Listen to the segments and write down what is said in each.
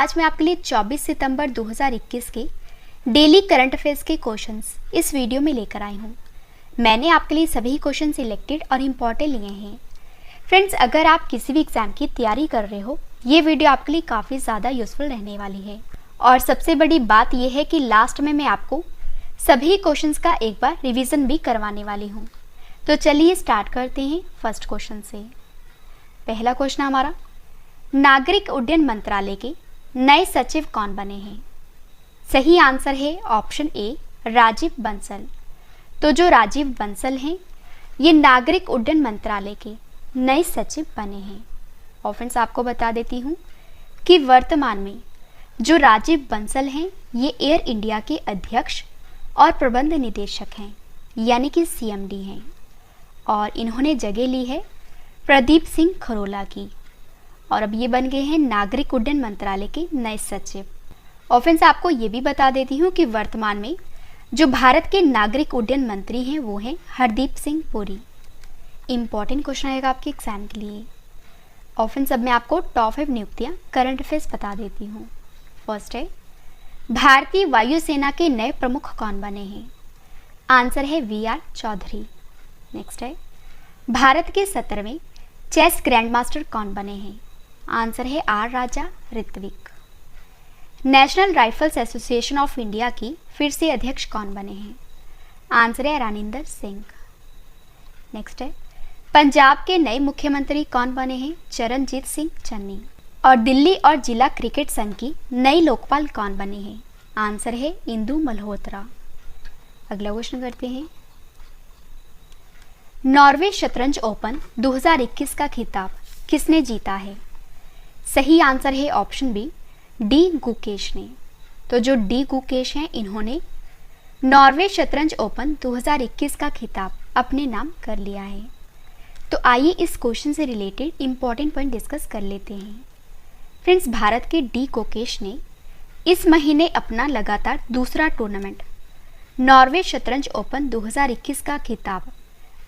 आज मैं आपके लिए 24 सितंबर 2021 के डेली करंट अफेयर्स के क्वेश्चंस इस वीडियो में लेकर आई हूँ। मैंने आपके लिए सभी क्वेश्चन सिलेक्टेड और इम्पोर्टेंट लिए हैं। फ्रेंड्स, अगर आप किसी भी एग्जाम की तैयारी कर रहे हो, ये वीडियो आपके लिए काफ़ी ज़्यादा यूजफुल रहने वाली है। और सबसे बड़ी बात यह है कि लास्ट में मैं आपको सभी क्वेश्चंस का एक बार रिवीजन भी करवाने वाली हूँ। तो चलिए स्टार्ट करते हैं फर्स्ट क्वेश्चन से। पहला क्वेश्चन हमारा, नागरिक उड्डयन मंत्रालय के नए सचिव कौन बने हैं? सही आंसर है ऑप्शन ए, राजीव बंसल। तो जो राजीव बंसल हैं, ये नागरिक उड्डयन मंत्रालय के नए सचिव बने हैं। और फ्रेंड्स, आपको बता देती हूँ कि वर्तमान में जो राजीव बंसल हैं, ये एयर इंडिया के अध्यक्ष और प्रबंध निदेशक हैं, यानी कि CMD हैं। और इन्होंने जगह ली है प्रदीप सिंह खरोला की, और अब ये बन गए हैं नागरिक उड्डयन मंत्रालय के नए सचिव। और फ्रेंड्स, आपको ये भी बता देती हूँ कि वर्तमान में जो भारत के नागरिक उड्डयन मंत्री हैं वो हैं हरदीप सिंह पुरी। इंपॉर्टेंट क्वेश्चन आएगा आपके एग्जाम के लिए। और फ्रेंड्स, अब मैं आपको टॉप 5 नियुक्तियाँ करंट अफेयर्स बता देती हूँ। फर्स्ट है, भारतीय वायुसेना के नए प्रमुख कौन बने हैं? आंसर है VR चौधरी। नेक्स्ट है, भारत के 17वें चेस ग्रैंड मास्टर कौन बने हैं? आंसर है R Raja Ritvik. National rifles association of India की फिर से अध्यक्ष कौन बने हैं? आंसर है रानिंदर सिंह। नेक्स्ट है, पंजाब के नए मुख्यमंत्री कौन बने हैं? चरणजीत सिंह चन्नी। और दिल्ली और जिला क्रिकेट संघ की नई लोकपाल कौन बने हैं? आंसर है इंदु मल्होत्रा। अगला क्वेश्चन करते हैं, नॉर्वे शतरंज ओपन 2021 का खिताब किसने जीता है? सही आंसर है ऑप्शन बी, डी गुकेश ने। तो जो डी गुकेश हैं, इन्होंने नॉर्वे शतरंज ओपन 2021 का खिताब अपने नाम कर लिया है। तो आइए इस क्वेश्चन से रिलेटेड इंपॉर्टेंट पॉइंट डिस्कस कर लेते हैं। फ्रेंड्स, भारत के डी गुकेश ने इस महीने अपना लगातार दूसरा टूर्नामेंट नॉर्वे शतरंज ओपन 2021 का खिताब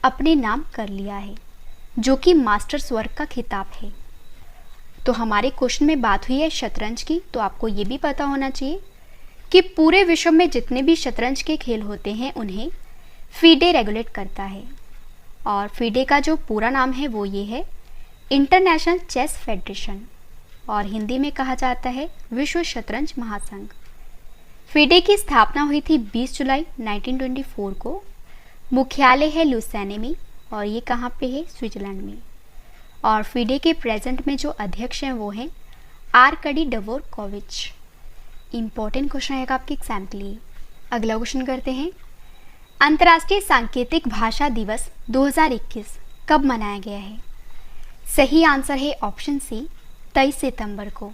अपने नाम कर लिया है, जो कि मास्टर्स वर्ग का खिताब है। तो हमारे क्वेश्चन में बात हुई है शतरंज की, तो आपको ये भी पता होना चाहिए कि पूरे विश्व में जितने भी शतरंज के खेल होते हैं उन्हें फीडे रेगुलेट करता है। और फीडे का जो पूरा नाम है वो ये है इंटरनेशनल चेस फेडरेशन, और हिंदी में कहा जाता है विश्व शतरंज महासंघ। फीडे की स्थापना हुई थी 20 जुलाई 1924 को। मुख्यालय है लुसेने में, और ये कहाँ पे है? स्विट्जरलैंड में। और फीडे के प्रेजेंट में जो अध्यक्ष हैं वो हैं आर्कडी डवोरकोविच। इंपॉर्टेंट क्वेश्चन आएगा आपके एग्जाम के लिए। अगला क्वेश्चन करते हैं, अंतर्राष्ट्रीय सांकेतिक भाषा दिवस 2021 कब मनाया गया है? सही आंसर है ऑप्शन सी, 23 सितंबर को।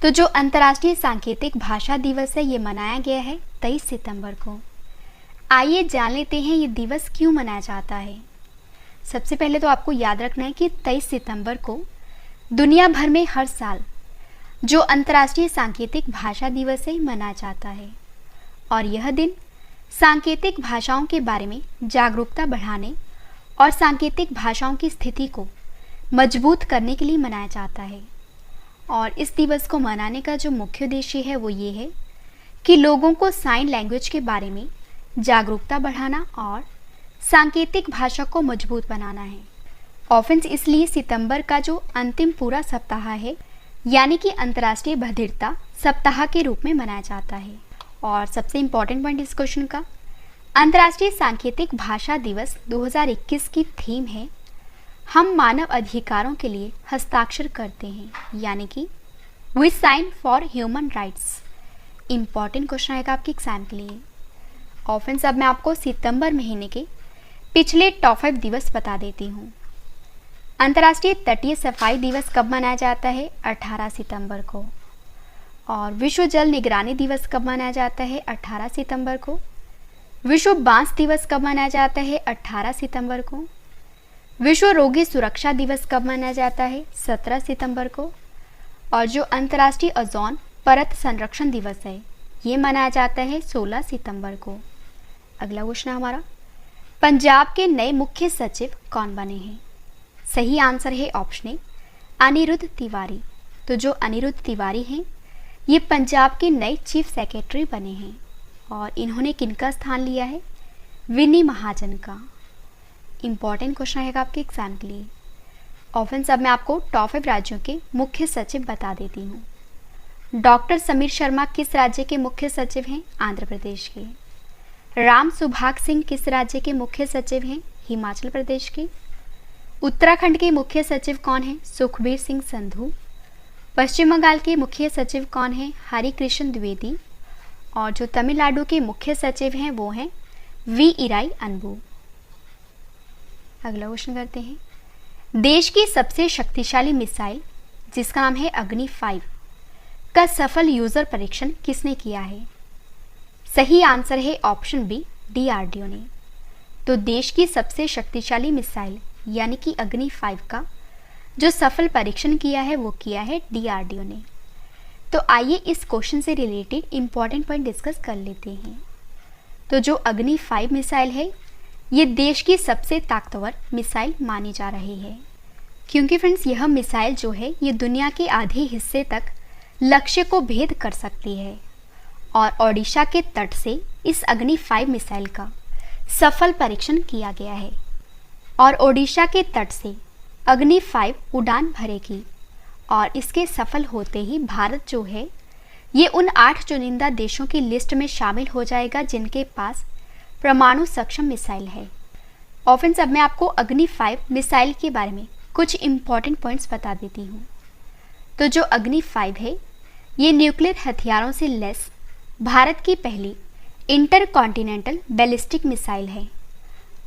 तो जो अंतर्राष्ट्रीय सांकेतिक भाषा दिवस है, ये मनाया गया है 23 सितंबर को। आइए जान लेते हैं ये दिवस क्यों मनाया जाता है। सबसे पहले तो आपको याद रखना है कि 23 सितंबर को दुनिया भर में हर साल जो अंतर्राष्ट्रीय सांकेतिक भाषा दिवस है मनाया जाता है। और यह दिन सांकेतिक भाषाओं के बारे में जागरूकता बढ़ाने और सांकेतिक भाषाओं की स्थिति को मजबूत करने के लिए मनाया जाता है। और इस दिवस को मनाने का जो मुख्य उद्देश्य है वो ये है कि लोगों को साइन लैंग्वेज के बारे में जागरूकता बढ़ाना और सांकेतिक भाषा को मजबूत बनाना है। ऑफेंस इसलिए सितंबर का जो अंतिम पूरा सप्ताह है, यानी कि अंतर्राष्ट्रीय बधिरता सप्ताह के रूप में मनाया जाता है। और सबसे इम्पॉर्टेंट पॉइंट इस क्वेश्चन का, अंतर्राष्ट्रीय सांकेतिक भाषा दिवस 2021 की थीम है हम मानव अधिकारों के लिए हस्ताक्षर करते हैं, यानी कि we sign for human rights. Important question आएगा आपके एग्जाम के लिए। और फ्रेंड्स, अब मैं आपको सितंबर महीने के पिछले टॉप 5 दिवस बता देती हूँ। अंतर्राष्ट्रीय तटीय सफाई दिवस कब मनाया जाता है? 18 सितंबर को। और विश्व जल निगरानी दिवस कब मनाया जाता है? 18 सितंबर को। विश्व बांस दिवस कब मनाया जाता है? 18 सितंबर को। विश्व रोगी सुरक्षा दिवस कब मनाया जाता है? 17 सितंबर को। और जो अंतर्राष्ट्रीय ओजोन परत संरक्षण दिवस है, ये मनाया जाता है 16 सितंबर को। अगला क्वेश्चन हमारा, पंजाब के नए मुख्य सचिव कौन बने हैं? सही आंसर है ऑप्शन ए, अनिरुद्ध तिवारी। तो जो अनिरुद्ध तिवारी हैं, ये पंजाब के नए चीफ सेक्रेटरी बने हैं और इन्होंने किनका स्थान लिया है? विनी महाजन का। इम्पॉर्टेंट क्वेश्चन रहेगा आपके एग्जाम के लिए। ऑप्शन अब मैं आपको टॉप 5 राज्यों के मुख्य सचिव बता देती हूँ। डॉक्टर समीर शर्मा किस राज्य के मुख्य सचिव हैं? आंध्र प्रदेश के। राम सुभाग सिंह किस राज्य के मुख्य सचिव हैं? हिमाचल प्रदेश के। उत्तराखंड के मुख्य सचिव कौन हैं? सुखबीर सिंह संधू। पश्चिम बंगाल के मुख्य सचिव कौन हैं? हरिकृष्ण द्विवेदी। और जो तमिलनाडु के मुख्य सचिव हैं वो हैं वी इराई अनबू। अगला क्वेश्चन करते हैं। देश की सबसे शक्तिशाली मिसाइल जिसका नाम है अग्नि 5 का सफल यूजर परीक्षण किसने किया है? सही आंसर है ऑप्शन बी, डीआरडीओ ने। तो देश की सबसे शक्तिशाली मिसाइल यानी कि अग्नि 5 का जो सफल परीक्षण किया है वो किया है डीआरडीओ ने। तो आइए इस क्वेश्चन से रिलेटेड इंपॉर्टेंट पॉइंट डिस्कस कर लेते हैं। तो जो अग्नि 5 मिसाइल है ये देश की सबसे ताकतवर मिसाइल मानी जा रही है, क्योंकि फ्रेंड्स यह मिसाइल जो है ये दुनिया के आधे हिस्से तक लक्ष्य को भेद कर सकती है और ओडिशा के तट से इस अग्नि 5 मिसाइल का सफल परीक्षण किया गया है और ओडिशा के तट से अग्नि 5 उड़ान भरेगी और इसके सफल होते ही भारत जो है ये उन 8 चुनिंदा देशों की लिस्ट में शामिल हो जाएगा जिनके पास परमाणु सक्षम मिसाइल है। और फ्रेंड्स अब मैं आपको अग्नि 5 मिसाइल के बारे में कुछ इंपॉर्टेंट पॉइंट्स बता देती हूँ। तो जो अग्नि 5 है ये न्यूक्लियर हथियारों से लैस भारत की पहली इंटरकॉन्टिनेंटल बैलिस्टिक मिसाइल है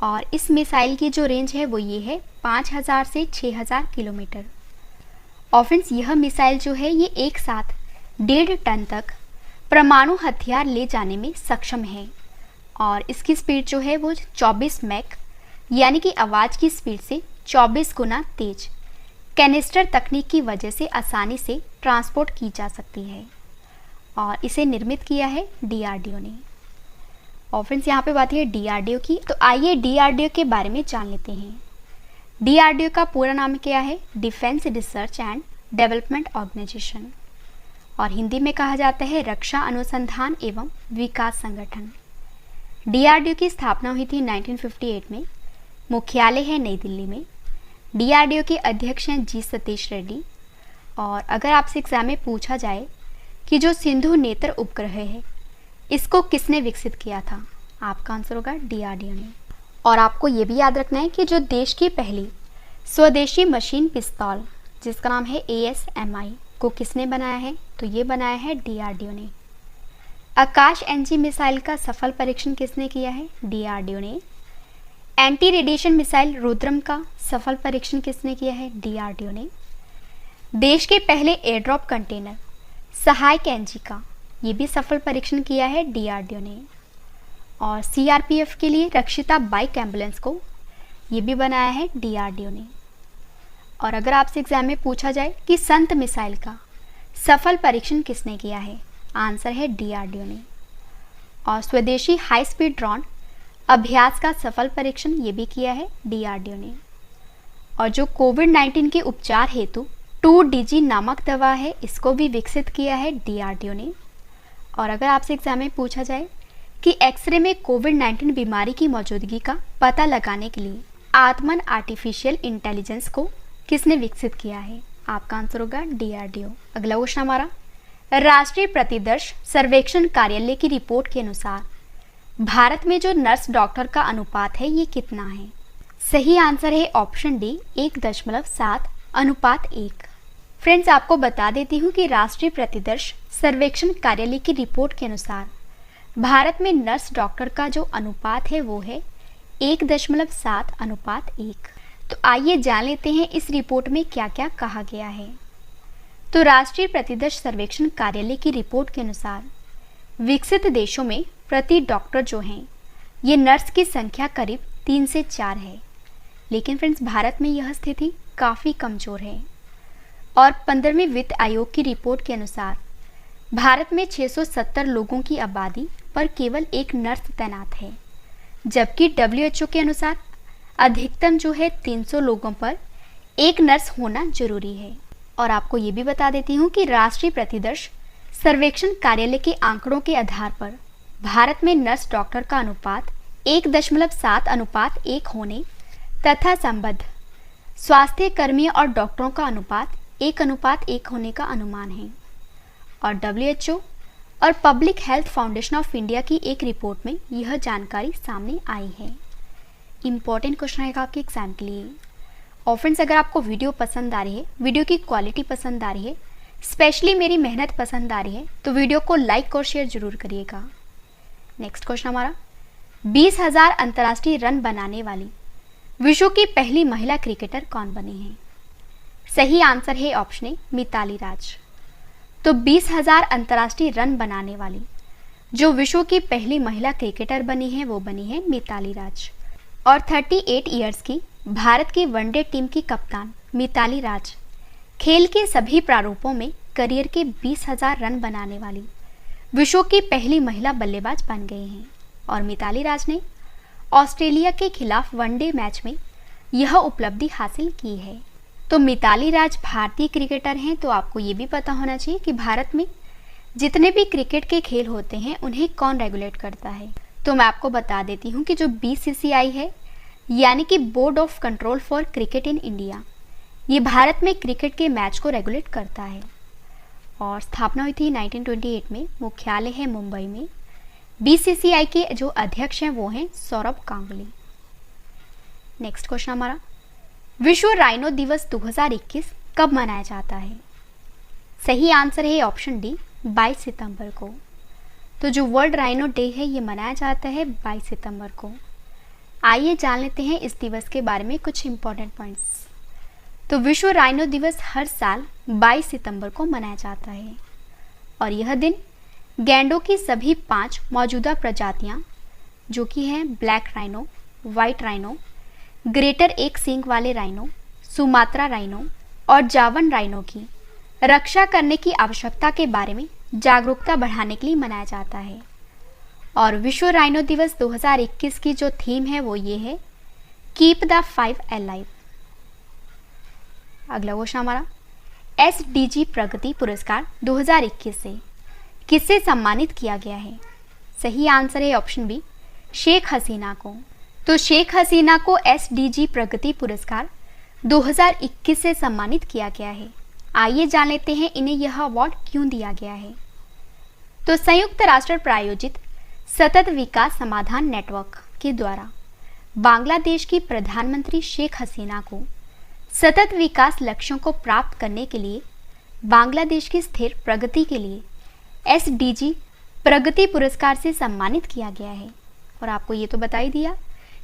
और इस मिसाइल की जो रेंज है वो ये है 5000 से 6000 किलोमीटर। और फ्रेंड्स यह मिसाइल जो है ये एक साथ 1.5 टन तक परमाणु हथियार ले जाने में सक्षम है और इसकी स्पीड जो है वो 24 मैक यानी कि आवाज़ की स्पीड से 24 गुना तेज कैनिस्टर तकनीक की वजह से आसानी से ट्रांसपोर्ट की जा सकती है और इसे निर्मित किया है डीआरडीओ ने। और फ्रेंड्स यहाँ पे बात है डीआरडीओ की, तो आइए डीआरडीओ के बारे में जान लेते हैं। डीआरडीओ का पूरा नाम क्या है? Defence research and development organisation और हिंदी में कहा जाता है रक्षा अनुसंधान एवं विकास संगठन। डीआरडीओ की स्थापना हुई थी 1958 में। मुख्यालय है नई दिल्ली में। डीआरडीओ के अध्यक्ष हैं जी सतीश रेड्डी। और अगर आपसे एग्जाम में पूछा जाए कि जो सिंधु नेत्र उपग्रह है इसको किसने विकसित किया था, आपका आंसर होगा डीआरडीओ ने। और आपको ये भी याद रखना है कि जो देश की पहली स्वदेशी मशीन पिस्तौल जिसका नाम है ASMI को किसने बनाया है? तो ये बनाया है डीआरडीओ ने। आकाश एनजी मिसाइल का सफल परीक्षण किसने किया है? डीआरडीओ ने। एंटी रेडिएशन मिसाइल रुद्रम का सफल परीक्षण किसने किया है? डीआरडीओ ने। देश के पहले एयरड्रॉप कंटेनर सहायक एनजी का ये भी सफल परीक्षण किया है डीआरडीओ ने। और सीआरपीएफ के लिए रक्षिता बाइक एम्बुलेंस को ये भी बनाया है डीआरडीओ ने। और अगर आपसे एग्जाम में पूछा जाए कि संत मिसाइल का सफल परीक्षण किसने किया है, आंसर है डीआरडीओ ने। और स्वदेशी हाई स्पीड ड्रोन अभ्यास का सफल परीक्षण ये भी किया है डीआरडीओ ने। और जो कोविड-19 के उपचार हेतु 2DG नामक दवा है इसको भी विकसित किया है डीआरडीओ ने। और अगर आपसे एग्जाम में पूछा जाए कि एक्सरे में कोविड-19 बीमारी की मौजूदगी का पता लगाने के लिए आत्मन आर्टिफिशियल इंटेलिजेंस को किसने विकसित किया है, आपका आंसर होगा डीआरडीओ। अगला क्वेश्चन हमारा, राष्ट्रीय प्रतिदर्श सर्वेक्षण कार्यालय की रिपोर्ट के अनुसार भारत में जो नर्स डॉक्टर का अनुपात है ये कितना है? सही आंसर है ऑप्शन डी, 1.7:1। फ्रेंड्स आपको बता देती हूँ कि राष्ट्रीय प्रतिदर्श सर्वेक्षण कार्यालय की रिपोर्ट के अनुसार भारत में नर्स डॉक्टर का जो अनुपात है वो है 1.7:1। तो आइए जान लेते हैं इस रिपोर्ट में क्या क्या कहा गया है। तो राष्ट्रीय प्रतिदर्श सर्वेक्षण कार्यालय की रिपोर्ट के अनुसार विकसित देशों में प्रति डॉक्टर जो हैं ये नर्स की संख्या करीब 3 से 4 है, लेकिन फ्रेंड्स भारत में यह स्थिति काफ़ी कमज़ोर है। और 15वें वित्त आयोग की रिपोर्ट के अनुसार भारत में 670 लोगों की आबादी पर केवल एक नर्स तैनात है, जबकि WHO के अनुसार अधिकतम जो है 300 लोगों पर एक नर्स होना जरूरी है। और आपको ये भी बता देती हूँ कि राष्ट्रीय प्रतिदर्श सर्वेक्षण कार्यालय के आंकड़ों के आधार पर भारत में नर्स डॉक्टर का अनुपात 1.7:1 होने तथा संबद्ध स्वास्थ्य कर्मियों और डॉक्टरों का अनुपात 1:1 होने का अनुमान है। और WHO और public health foundation of India की एक रिपोर्ट में यह जानकारी सामने आई है। इंपॉर्टेंट क्वेश्चन आएगा आपके एग्जाम के लिए। और फ्रेंड्स, अगर आपको वीडियो पसंद आ रही है, वीडियो की क्वालिटी पसंद आ रही है, स्पेशली मेरी मेहनत पसंद आ रही है, तो वीडियो को लाइक और शेयर जरूर करिएगा। नेक्स्ट क्वेश्चन हमारा, 20,000 अंतर्राष्ट्रीय रन बनाने वाली विश्व की पहली महिला क्रिकेटर कौन बनी है? सही आंसर है ऑप्शन ए, मिताली राज। तो 20,000 अंतर्राष्ट्रीय रन बनाने वाली जो विश्व की पहली महिला क्रिकेटर बनी है वो बनी है मिताली राज। और 38 इयर्स की भारत की वनडे टीम की कप्तान मिताली राज खेल के सभी प्रारूपों में करियर के 20,000 रन बनाने वाली विश्व की पहली महिला बल्लेबाज बन गई हैं। और मिताली राज ने ऑस्ट्रेलिया के खिलाफ वनडे मैच में यह उपलब्धि हासिल की है। तो मिताली राज भारतीय क्रिकेटर हैं, तो आपको ये भी पता होना चाहिए कि भारत में जितने भी क्रिकेट के खेल होते हैं उन्हें कौन रेगुलेट करता है। तो मैं आपको बता देती हूँ कि जो BCCI है, यानी कि board of control for cricket in India, ये भारत में क्रिकेट के मैच को रेगुलेट करता है। और स्थापना हुई थी 1928 में, मुख्यालय है मुंबई में। BCCI के जो अध्यक्ष हैं वो हैं सौरभ गांगुली। नेक्स्ट क्वेश्चन हमारा, विश्व राइनो दिवस 2021 कब मनाया जाता है? सही आंसर है ऑप्शन डी, 22 सितंबर को। तो जो वर्ल्ड राइनो डे है ये मनाया जाता है 22 सितंबर को। आइए जान लेते हैं इस दिवस के बारे में कुछ इंपॉर्टेंट पॉइंट्स। तो विश्व राइनो दिवस हर साल 22 सितंबर को मनाया जाता है और यह दिन गैंडों की सभी 5 मौजूदा प्रजातियां जो कि हैं black rhino, white rhino, greater एक सींग वाले राइनो, सुमात्रा राइनो और जावन राइनो की रक्षा करने की आवश्यकता के बारे में जागरूकता बढ़ाने के लिए मनाया जाता है। और विश्व राइनो दिवस 2021 की जो थीम है वो ये है, कीप द 5 अलाइव। अगला क्वेश्चन हमारा, SDG प्रगति पुरस्कार 2021 से किससे सम्मानित किया गया है? सही आंसर है ऑप्शन बी, शेख हसीना को। तो शेख हसीना को SDG प्रगति पुरस्कार 2021 से सम्मानित किया गया है। आइए जान लेते हैं इन्हें यह अवार्ड क्यों दिया गया है। तो संयुक्त राष्ट्र प्रायोजित सतत विकास समाधान नेटवर्क के द्वारा बांग्लादेश की प्रधानमंत्री शेख हसीना को सतत विकास लक्ष्यों को प्राप्त करने के लिए बांग्लादेश की स्थिर प्रगति के लिए SDG प्रगति पुरस्कार से सम्मानित किया गया है। और आपको ये तो बता ही दिया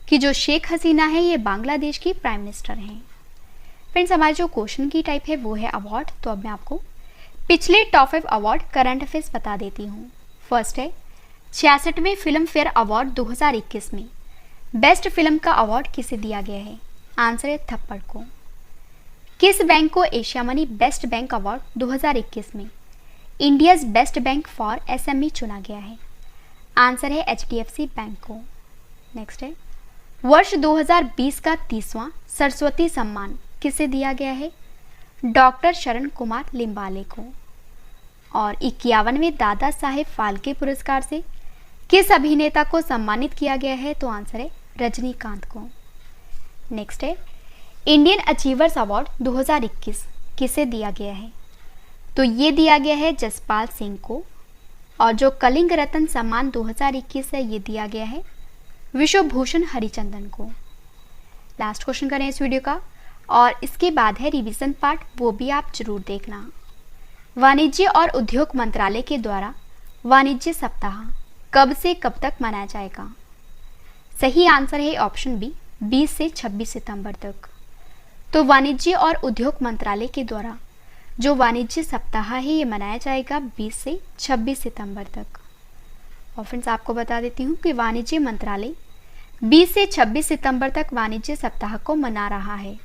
कि जो शेख हसीना है ये बांग्लादेश की प्राइम मिनिस्टर हैं। फ्रेंड्स, हमारे जो क्वेश्चन की टाइप है वो है अवार्ड। तो अब मैं आपको पिछले टॉप 5 अवार्ड करंट अफेयर्स बता देती हूँ। फर्स्ट है 66वें फिल्म फेयर अवार्ड 2021 में बेस्ट फिल्म का अवार्ड किसे दिया गया है? आंसर है थप्पड़ को। किस बैंक को Asia money best bank award 2021 में India's best bank for SME चुना गया है? आंसर है HDFC बैंक को। नेक्स्ट है वर्ष 2020 का 30वां सरस्वती सम्मान किसे दिया गया है? डॉक्टर शरण कुमार लिम्बाले को। और 51वें दादा साहेब फाल्के पुरस्कार से किस अभिनेता को सम्मानित किया गया है? तो आंसर है रजनीकांत को। नेक्स्ट है इंडियन अचीवर्स अवार्ड 2021 किसे दिया गया है? तो ये दिया गया है जसपाल सिंह को। और जो कलिंग रत्न सम्मान 2021 है ये दिया गया है विश्वभूषण हरिचंदन को। लास्ट क्वेश्चन करें इस वीडियो का और इसके बाद है रिवीजन पार्ट, वो भी आप जरूर देखना। वाणिज्य और उद्योग मंत्रालय के द्वारा वाणिज्य सप्ताह कब से कब तक मनाया जाएगा? सही आंसर है ऑप्शन बी, 20 से 26 सितंबर तक। तो वाणिज्य और उद्योग मंत्रालय के द्वारा जो वाणिज्य सप्ताह है ये मनाया जाएगा 20 से 26 सितंबर तक। और फ्रेंड्स, आपको बता देती हूँ कि वाणिज्य मंत्रालय 20 से 26 सितंबर तक वाणिज्य सप्ताह को मना रहा है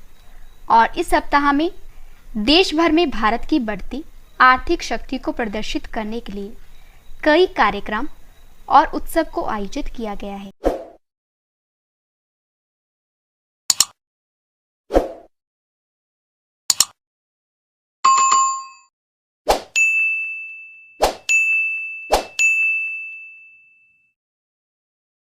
और इस सप्ताह में देश भर में भारत की बढ़ती आर्थिक शक्ति को प्रदर्शित करने के लिए कई कार्यक्रम और उत्सव को आयोजित किया गया है।